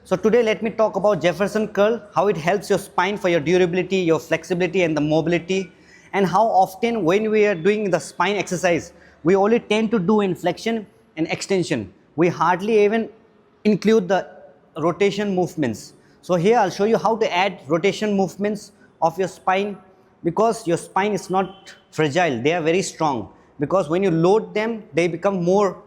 So today let me talk about Jefferson curl, how it helps your spine for your durability, your flexibility and the mobility, and how often when we are doing the spine exercise, we only tend to do in flexion and extension. We hardly even include the rotation movements. So here I'll show you how to add rotation movements of your spine, because your spine is not fragile, they are very strong, because when you load them, they become more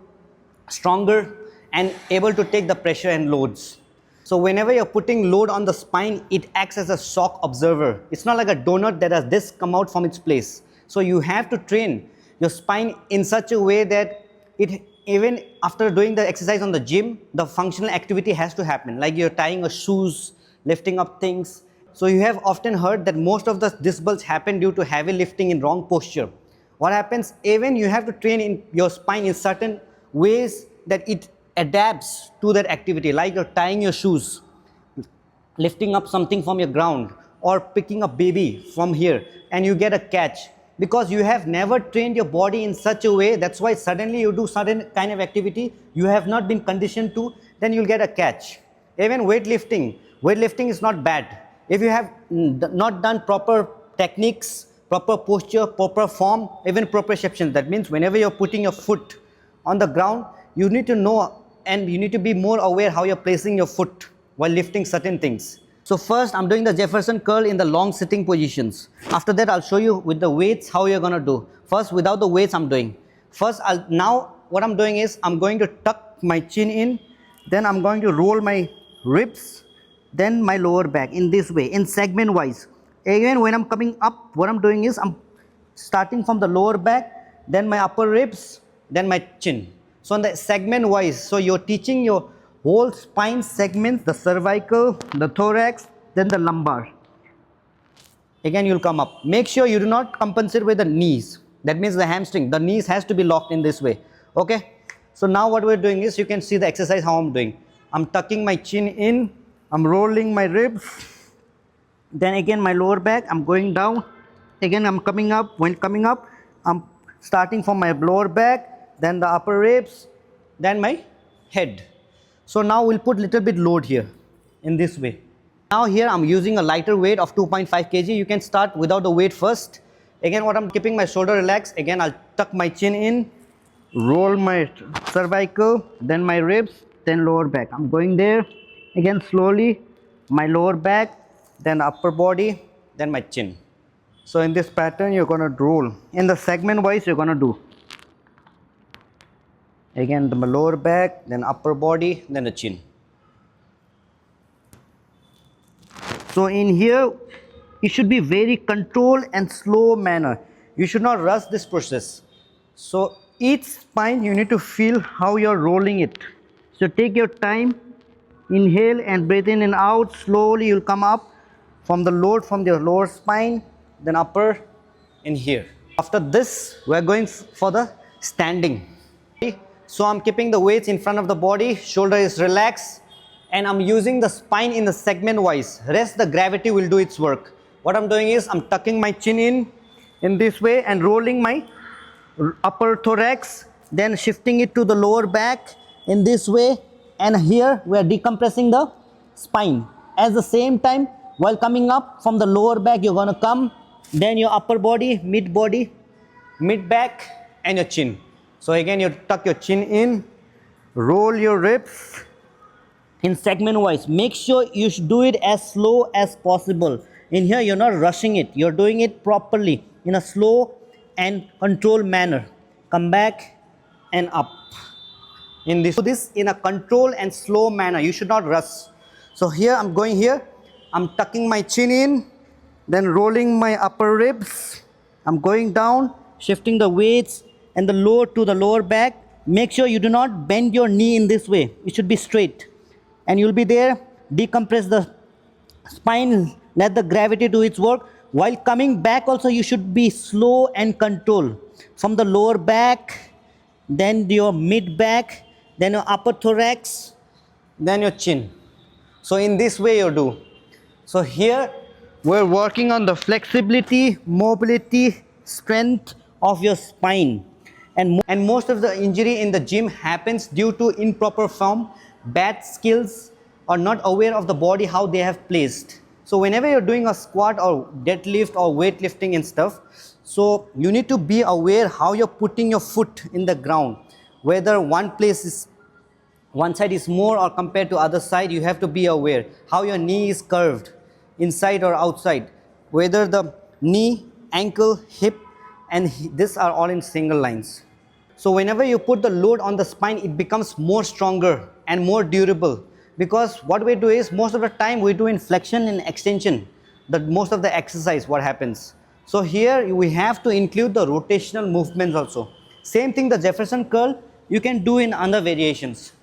stronger and able to take the pressure and loads. So whenever you're putting load on the spine, it acts as a shock absorber. It's not like a donut that has this come out from its place. So you have to train your spine in such a way that it, even after doing the exercise on the gym, the functional activity has to happen, like you're tying a shoes, lifting up things. So you have often heard that most of the disc bulge happen due to heavy lifting in wrong posture. What happens, even you have to train in your spine in certain ways that it adapts to that activity, like you're tying your shoes, lifting up something from your ground, or picking a baby from here and you get a catch, because you have never trained your body in such a way. That's why suddenly you do certain kind of activity you have not been conditioned to, then you'll get a catch. Even weightlifting is not bad. If you have not done proper techniques, proper posture, proper form, even proprioception, that means whenever you're putting your foot on the ground, you need to know and you need to be more aware how you're placing your foot while lifting certain things. So first I'm doing the Jefferson curl in the long sitting positions. After that I'll show you with the weights how you're gonna do. First without the weights I'm doing. Now what I'm doing is I'm going to tuck my chin in, then I'm going to roll my ribs, then my lower back in this way, in segment wise. Again, when I'm coming up, what I'm doing is I'm starting from the lower back, then my upper ribs, then my chin. So on the segment wise, so you're teaching your whole spine segments, the cervical, the thorax, then the lumbar. Again, you'll come up. Make sure you do not compensate with the knees. That means the hamstring. The knees has to be locked in this way. Okay. So now what we're doing is, you can see the exercise how I'm doing. I'm tucking my chin in. I'm rolling my ribs. Then again my lower back. I'm going down. Again I'm coming up. When coming up, I'm starting from my lower back, then the upper ribs, then my head. So now we'll put little bit load here in this way. Now here I'm using a lighter weight of 2.5 kg. You can start without the weight first. Again, what I'm keeping my shoulder relaxed. Again, I'll tuck my chin in, roll my cervical, then my ribs, then lower back. I'm going there. Again slowly, my lower back, then upper body, then my chin. So in this pattern you're gonna roll. In the segment wise you're gonna do. Again the lower back, then upper body, then the chin. So in here it should be very controlled and slow manner. You should not rush this process. So each spine you need to feel how you're rolling it. So take your time, inhale and breathe in and out. Slowly you'll come up from the load from your lower spine, then upper in here. After this we're going for the standing. So I'm keeping the weights in front of the body, shoulder is relaxed, and I'm using the spine in the segment wise. Rest the gravity will do its work. What I'm doing is I'm tucking my chin in this way and rolling my upper thorax, then shifting it to the lower back in this way, and here we are decompressing the spine. At the same time, while coming up from the lower back, you're gonna come, then your upper body, mid back, and your chin. So again, you tuck your chin in, roll your ribs in segment wise. Make sure you should do it as slow as possible. In here, you're not rushing it. You're doing it properly in a slow and controlled manner. Come back and up. Do this in a controlled and slow manner. You should not rush. So here, I'm going here. I'm tucking my chin in, then rolling my upper ribs. I'm going down, shifting the weights and the load to the lower back. Make sure you do not bend your knee in this way. It should be straight. And you'll be there, decompress the spine, let the gravity do its work. While coming back also, you should be slow and controlled. From the lower back, then your mid back, then your upper thorax, then your chin. So in this way you do. So here we're working on the flexibility, mobility, strength of your spine. And most of the injury in the gym happens due to improper form, bad skills, or not aware of the body how they have placed. So whenever you're doing a squat or deadlift or weightlifting and stuff, so you need to be aware how you're putting your foot in the ground, whether one side is more or compared to other side. You have to be aware how your knee is curved, inside or outside, whether the knee, ankle, hip, and these are all in single lines. So whenever you put the load on the spine, it becomes more stronger and more durable, because what we do is most of the time we do in flexion and extension, most of the exercise what happens. So here we have to include the rotational movements also. Same thing, the Jefferson curl you can do in other variations.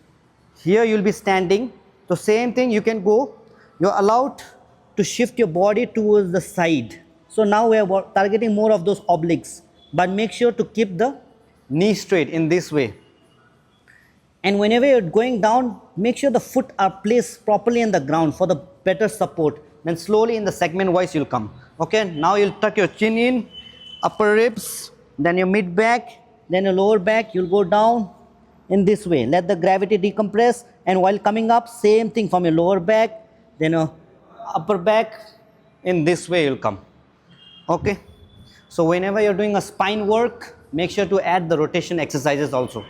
Here you'll be standing, so same thing you can go, you're allowed to shift your body towards the side. So now we are targeting more of those obliques, but make sure to keep the knee straight in this way. And whenever you're going down, make sure the foot are placed properly in the ground for the better support. Then slowly in the segment wise you'll come. Okay, now you'll tuck your chin in, upper ribs, then your mid back, then your lower back. You'll go down in this way. Let the gravity decompress, and while coming up, same thing from your lower back, then your upper back. In this way you'll come. Okay, so whenever you're doing a spine work, make sure to add the rotation exercises also.